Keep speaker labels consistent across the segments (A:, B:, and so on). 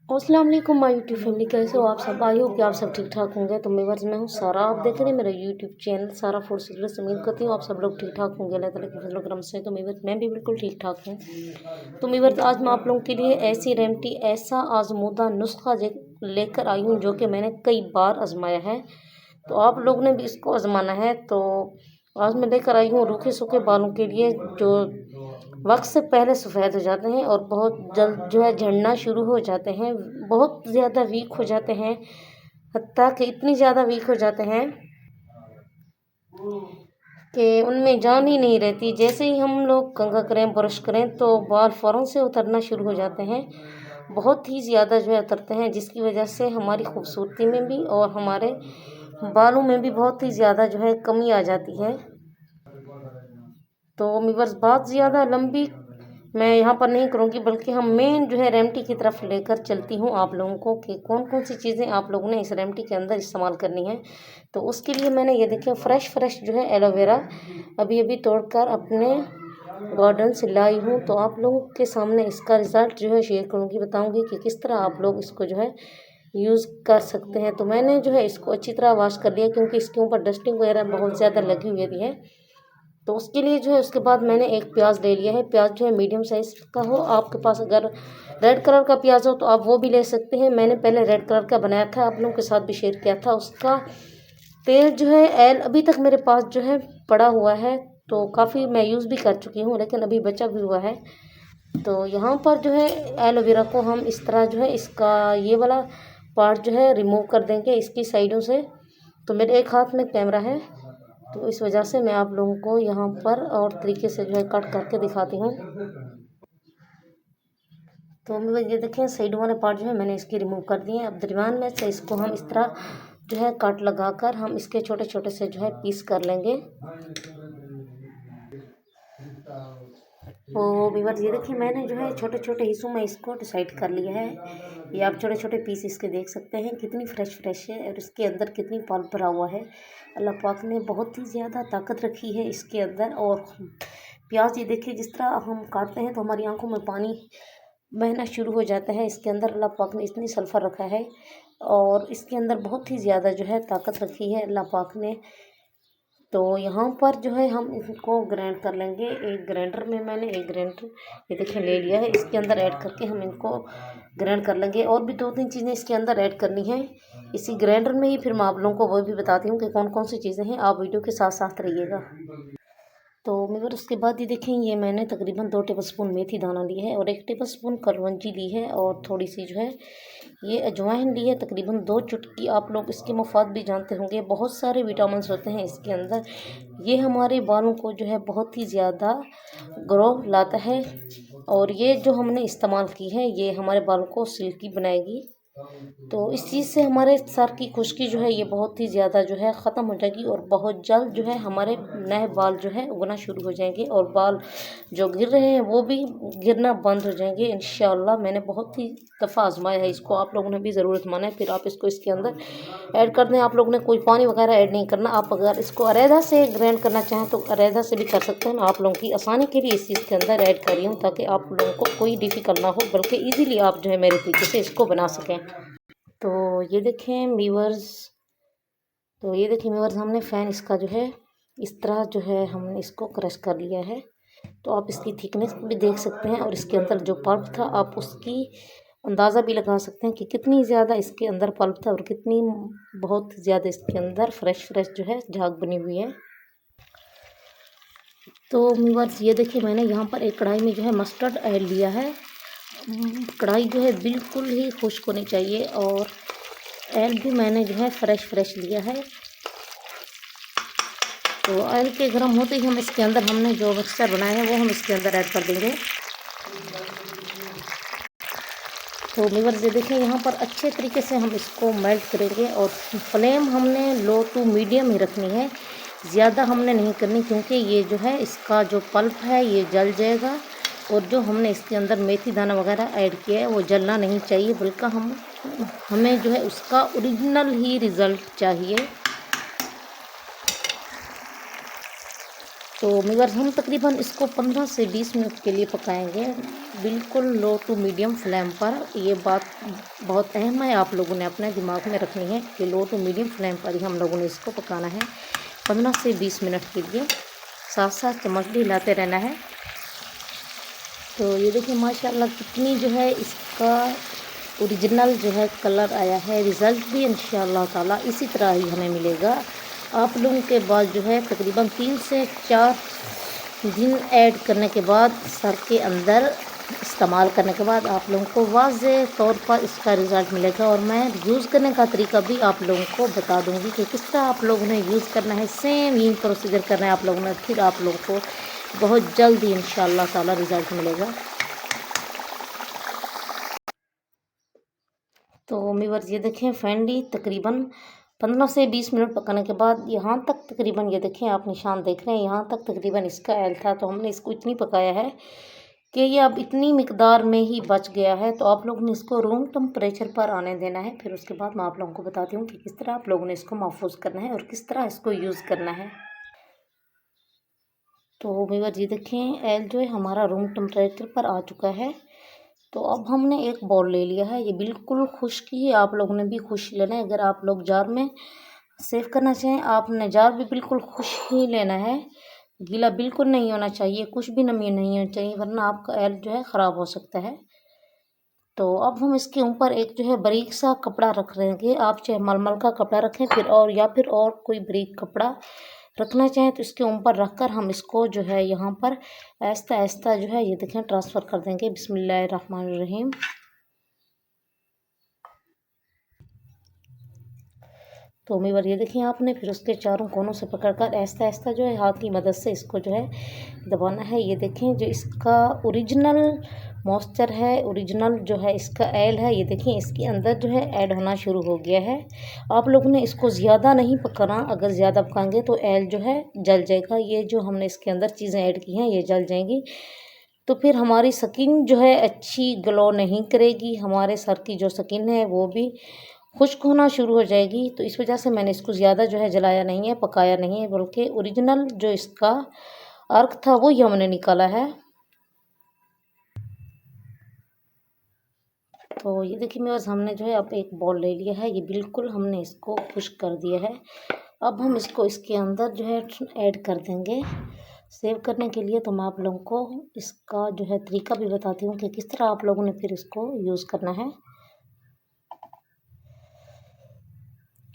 A: अस्सलाम वालेकुम my YouTube family, कैसे हो आप सब। आई होप कि आप सब ठीक ठाक होंगे। तो मैं हूँ सारा, आप देख रहे हैं मेरा यूट्यूब चैनल सारा फूड सीक्रेट्स। उम्मीद करती हूँ आप सब लोग ठीक ठाक होंगे अल्लाह ताला के फजल करम से। तो मैं भी बिल्कुल ठीक ठाक हूँ। तो आज मैं आप लोगों के लिए ऐसी रेमेडी, ऐसा आजमूदा नुस्खा लेकर आई हूँ जो कि मैंने कई बार आजमाया है। तो आप लोग ने भी इसको आजमाना है। तो आज मैं लेकर आई हूँ रूखे सूखे बालों के लिए, जो वक्त से पहले सफ़ेद हो जाते हैं और बहुत जल्द जो है झड़ना शुरू हो जाते हैं, बहुत ज़्यादा वीक हो जाते हैं, हत्ता कि इतनी ज़्यादा वीक हो जाते हैं कि उनमें जान ही नहीं रहती। जैसे ही हम लोग कंघा करें, ब्रश करें तो बाल फ़ौरन से उतरना शुरू हो जाते हैं, बहुत ही ज़्यादा जो है उतरते हैं, जिसकी वजह से हमारी खूबसूरती में भी और हमारे बालों में भी बहुत ही ज़्यादा जो है कमी आ जाती है। तो वीवर्स, बात ज़्यादा लंबी मैं यहाँ पर नहीं करूँगी, बल्कि हम मेन जो है रेमेडी की तरफ लेकर चलती हूँ आप लोगों को कि कौन कौन सी चीज़ें आप लोगों ने इस रेमेडी के अंदर इस्तेमाल करनी है। तो उसके लिए मैंने ये देखिए फ्रेश जो है एलोवेरा अभी तोड़कर अपने गार्डन से लाई हूँ। तो आप लोगों के सामने इसका रिज़ल्ट जो है शेयर करूँगी, बताऊँगी कि किस तरह आप लोग इसको जो है यूज़ कर सकते हैं। तो मैंने जो है इसको अच्छी तरह वॉश कर लिया, क्योंकि इसके ऊपर डस्टिंग वगैरह बहुत ज़्यादा लगी हुई है। तो उसके लिए जो है उसके बाद मैंने एक प्याज ले लिया है। प्याज जो है मीडियम साइज़ का हो, आपके पास अगर रेड कलर का प्याज हो तो आप वो भी ले सकते हैं। मैंने पहले रेड कलर का बनाया था, आप लोगों के साथ भी शेयर किया था। उसका तेल जो है अभी तक मेरे पास जो है पड़ा हुआ है, तो काफ़ी मैं यूज़ भी कर चुकी हूँ, लेकिन अभी बचा भी हुआ है। तो यहाँ पर जो है एलोवेरा को हम इस तरह जो है इसका ये वाला पार्ट जो है रिमूव कर देंगे इसकी साइडों से। तो मेरे एक हाथ में कैमरा है, तो इस वजह से मैं आप लोगों को यहाँ पर और तरीके से जो है कट करके दिखाती हूँ। तो ये देखें साइड वाले पार्ट जो है मैंने इसकी रिमूव कर दिए हैं। अब दरमियान में से इसको हम इस तरह जो है कट लगाकर हम इसके छोटे छोटे से जो है पीस कर लेंगे। तो व्यूअर्स, ये देखिए मैंने जो है छोटे छोटे हिस्सों में इसको डिसाइड कर लिया है। ये आप छोटे छोटे पीस इसके देख सकते हैं, कितनी फ्रेश है और इसके अंदर कितनी पल्प भरा हुआ है। अल्लाह पाक ने बहुत ही ज़्यादा ताकत रखी है इसके अंदर। और प्याज ये देखिए जिस तरह हम काटते हैं तो हमारी आंखों में पानी बहना शुरू हो जाता है। इसके अंदर अल्लाह पाक ने इतनी सल्फ़र रखा है और इसके अंदर बहुत ही ज़्यादा जो है ताकत रखी है अल्लाह पाक ने। तो यहाँ पर जो है हम इसको ग्राइंड कर लेंगे। एक ग्राइंडर में मैंने एक ग्राइंडर ये देखिए ले लिया है, इसके अंदर ऐड करके हम इनको ग्राइंड कर लेंगे। और भी दो तीन चीज़ें इसके अंदर ऐड करनी है इसी ग्राइंडर में ही, फिर मैं आप लोगों को वो भी बताती हूँ कि कौन कौन सी चीज़ें हैं। आप वीडियो के साथ साथ रहिएगा। तो मगर उसके बाद ये देखें, ये मैंने तकरीबन 2 टेबलस्पून मेथी दाना लिया है और 1 टेबलस्पून कलवंजी ली है और थोड़ी सी जो है ये अजवाइन ली है, तकरीबन 2 चुटकी। आप लोग इसके मुफाद भी जानते होंगे, बहुत सारे विटामिन होते हैं इसके अंदर। ये हमारे बालों को जो है बहुत ही ज़्यादा ग्रो लाता है और ये जो हमने इस्तेमाल की है ये हमारे बालों को सिल्की बनाएगी। तो इस चीज़ से हमारे सर की खुश्की जो है ये बहुत ही ज़्यादा जो है ख़त्म हो जाएगी और बहुत जल्द जो है हमारे नए बाल जो है उगना शुरू हो जाएंगे और बाल जो गिर रहे हैं वो भी गिरना बंद हो जाएंगे इंशाल्लाह। मैंने बहुत ही दफ़ा आजमाया है इसको, आप लोगों ने भी ज़रूरत माना है। फिर आप इसको इसके अंदर ऐड कर दें। आप लोगों ने कोई पानी वगैरह ऐड नहीं करना। आप अगर इसको अलहदा से ग्राइंड करना चाहें तो अलहदा से भी कर सकते हैं। मैं आप लोगों की आसानी के लिए इस चीज़ के अंदर ऐड कर रही हूँ ताकि आप लोगों को कोई डिफ़िकल्ट ना हो, बल्कि ईज़िली आप जो है मेरे तरीके से इसको बना सकें। तो ये देखें व्यूअर्स, हमने फ़ैन इसका जो है इस तरह जो है हमने इसको क्रश कर लिया है। तो आप इसकी थिकनेस भी देख सकते हैं और इसके अंदर जो पल्प था आप उसकी अंदाज़ा भी लगा सकते हैं कि कितनी ज़्यादा इसके अंदर पल्प था और कितनी बहुत ज़्यादा इसके अंदर फ्रेश जो है झाग बनी हुई है। तो व्यूअर्स, ये देखिए मैंने यहाँ पर एक कढ़ाई में जो है मस्टर्ड ऑयल लिया है। कढ़ाई जो है बिल्कुल ही खुश्क होनी चाहिए और ऑयल भी मैंने जो है फ्रेश लिया है। तो ऑयल के गर्म होते ही हम इसके अंदर हमने जो मिक्सचर बनाया है वो हम इसके अंदर ऐड कर देंगे। तो व्यूअर्स, ये देखें यहाँ पर अच्छे तरीके से हम इसको मेल्ट करेंगे और फ्लेम हमने लो टू मीडियम ही रखनी है, ज़्यादा हमने नहीं करनी, क्योंकि ये जो है इसका जो पल्प है ये जल जाएगा और जो हमने इसके अंदर मेथी दाना वगैरह ऐड किया है वो जलना नहीं चाहिए, बल्कि हमें जो है उसका ओरिजिनल ही रिज़ल्ट चाहिए। तो व्यूअर्स हम तकरीबन इसको 15 से 20 मिनट के लिए पकाएंगे, बिल्कुल लो टू मीडियम फ्लेम पर। ये बात बहुत अहम है, आप लोगों ने अपने दिमाग में रखनी है कि लो टू मीडियम फ्लेम पर ही हम लोगों ने इसको पकाना है 15 से 20 मिनट के लिए। साथ साथ चम्मच भी हिलाते रहना है। तो ये देखिए माशाल्लाह कितनी जो है इसका ओरिजिनल जो है कलर आया है। रिज़ल्ट भी इंशाअल्लाह ताला इसी तरह ही हमें मिलेगा। आप लोगों के बाद जो है तकरीबन 3 से 4 दिन ऐड करने के बाद सर के अंदर इस्तेमाल करने के बाद आप लोगों को वाज़ेह तौर पर इसका रिज़ल्ट मिलेगा। और मैं यूज़ करने का तरीका भी आप लोगों को बता दूंगी कि किस तरह आप लोगों ने यूज़ करना है। सेम यही प्रोसीजर करना है आप लोगों ने, फिर आप लोगों को बहुत जल्दी इंशाअल्लाह ताला रिज़ल्ट मिलेगा। तो व्यूअर्स ये देखें फाइनली तकरीबन 15 से 20 मिनट पकाने के बाद यहाँ तक तकरीबन ये देखें आप निशान देख रहे हैं, यहाँ तक तकरीबन इसका एल था। तो हमने इसको इतनी पकाया है कि ये अब इतनी मिकदार में ही बच गया है। तो आप लोगों ने इसको रूम टेम्परेचर पर आने देना है। फिर उसके बाद मैं आप लोगों को बताती हूँ कि किस तरह आप लोगों ने इसको महफूज करना है और किस तरह इसको यूज़ करना है। तो व्यूअर्स ये देखें एल जो है हमारा रूम टेम्परेचर पर आ चुका है। तो अब हमने एक बाउल ले लिया है, ये बिल्कुल खुश्क ही, आप लोगों ने भी खुश्क लेना है। अगर आप लोग जार में सेव करना चाहें आपने जार भी बिल्कुल खुश्क ही लेना है, गीला बिल्कुल नहीं होना चाहिए, कुछ भी नमी नहीं होनी चाहिए, वरना आपका एल जो है ख़राब हो सकता है। तो अब हम इसके ऊपर एक जो है बारीक सा कपड़ा रख लेंगे। आप चाहे मलमल का कपड़ा रखें फिर और कोई बारीक कपड़ा रखना चाहें तो इसके ऊपर रखकर हम इसको जो है यहाँ पर आहिस्ता आहिस्ता जो है ये देखें ट्रांसफ़र कर देंगे। बिस्मिल्लाहिर्रहमानिर्रहीम। तो व्यूअर्स ये देखिए आपने फिर उसके चारों कोनों से पकड़कर आहिस्ता आहिस्ता जो है हाथ की मदद से इसको जो है दबाना है। ये देखें जो इसका ओरिजिनल मॉइस्चर है, ओरिजिनल जो है इसका एल है, ये देखिए इसके अंदर जो है ऐड होना शुरू हो गया है। आप लोगों ने इसको ज़्यादा नहीं पकाना, अगर ज़्यादा पकाएंगे तो एल जो है जल जाएगा। ये जो हमने इसके अंदर चीज़ें ऐड की हैं ये जल जाएंगी, तो फिर हमारी स्किन जो है अच्छी ग्लो नहीं करेगी, हमारे सर की जो स्किन है वो भी खुश्क होना शुरू हो जाएगी। तो इस वजह से मैंने इसको ज़्यादा जो है जलाया नहीं है, पकाया नहीं है, बल्कि ओरिजिनल जो इसका अर्क था वो ही हमने निकाला है। तो ये देखिए मेरे हमने जो है अब एक बॉल ले लिया है, ये बिल्कुल हमने इसको खुश्क कर दिया है। अब हम इसको इसके अंदर जो है ऐड कर देंगे सेव करने के लिए। तो मैं आप लोगों को इसका जो है तरीका भी बताती हूँ कि किस तरह आप लोगों ने फिर इसको यूज़ करना है।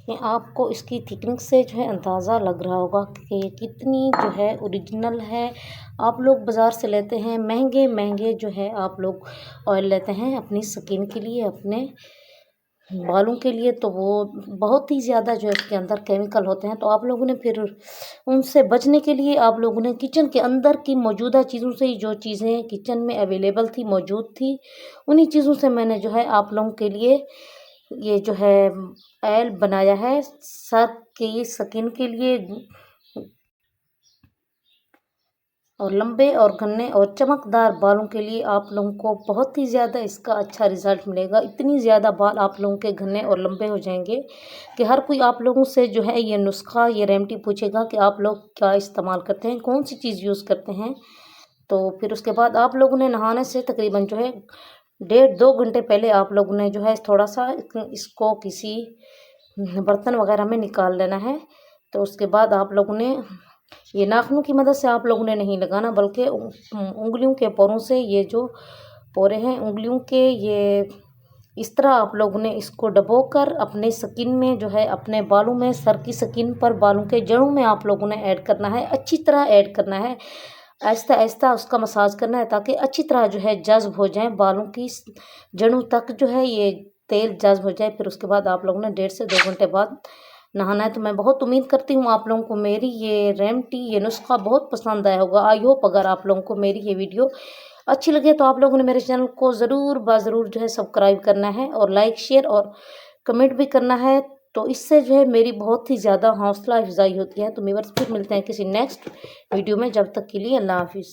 A: कि आपको इसकी थिकनेस से जो है अंदाज़ा लग रहा होगा कि कितनी जो है ओरिजिनल है। आप लोग बाज़ार से लेते हैं महंगे महंगे जो है आप लोग ऑयल लेते हैं अपनी स्किन के लिए, अपने बालों के लिए, तो वो बहुत ही ज़्यादा जो है इसके अंदर केमिकल होते हैं। तो आप लोगों ने फिर उनसे बचने के लिए आप लोगों ने किचन के अंदर की मौजूदा चीज़ों से ही जो चीज़ें किचन में अवेलेबल थी, मौजूद थी, उन्हीं चीज़ों से मैंने जो है आप लोगों के लिए ये जो है ऑयल बनाया है सर की स्किन के लिए। और लंबे और घने और चमकदार बालों के लिए आप लोगों को बहुत ही ज़्यादा इसका अच्छा रिज़ल्ट मिलेगा। इतनी ज़्यादा बाल आप लोगों के घने और लंबे हो जाएंगे कि हर कोई आप लोगों से जो है ये नुस्खा, ये रेमेडी पूछेगा कि आप लोग क्या इस्तेमाल करते हैं, कौन सी चीज़ यूज़ करते हैं। तो फिर उसके बाद आप लोगों ने नहाने से तकरीबन जो है 1.5-2 घंटे पहले आप लोगों ने जो है थोड़ा सा इसको किसी बर्तन वगैरह में निकाल लेना है। तो उसके बाद आप लोगों ने ये नाखूनों की मदद से आप लोगों ने नहीं लगाना, बल्कि उंगलियों के पोरों से, ये जो पोरे हैं उंगलियों के, ये इस तरह आप लोगों ने इसको डबोकर अपने स्किन में जो है अपने बालों में, सर की स्किन पर, बालों के जड़ों में आप लोगों ने ऐड करना है। अच्छी तरह ऐड करना है, आहिस्ता आहिस्ता उसका मसाज करना है ताकि अच्छी तरह जो है जज्ब हो जाए, बालों की जड़ों तक जो है ये तेल जज्ब हो जाए। फिर उसके बाद आप लोगों ने 1.5 से 2 घंटे बाद नहाना है। तो मैं बहुत उम्मीद करती हूँ आप लोगों को मेरी ये रेमेडी, ये नुस्खा बहुत पसंद आया होगा। आई होप अगर आप लोगों को मेरी ये वीडियो अच्छी लगे तो आप लोगों ने मेरे चैनल को ज़रूर जो है सब्सक्राइब करना है और लाइक, शेयर और कमेंट भी करना है। तो इससे जो है मेरी बहुत ही ज़्यादा हौसला अफजाई होती है। तो व्यूअर्स फिर मिलते हैं किसी नेक्स्ट वीडियो में, जब तक के लिए अल्लाह हाफिज़।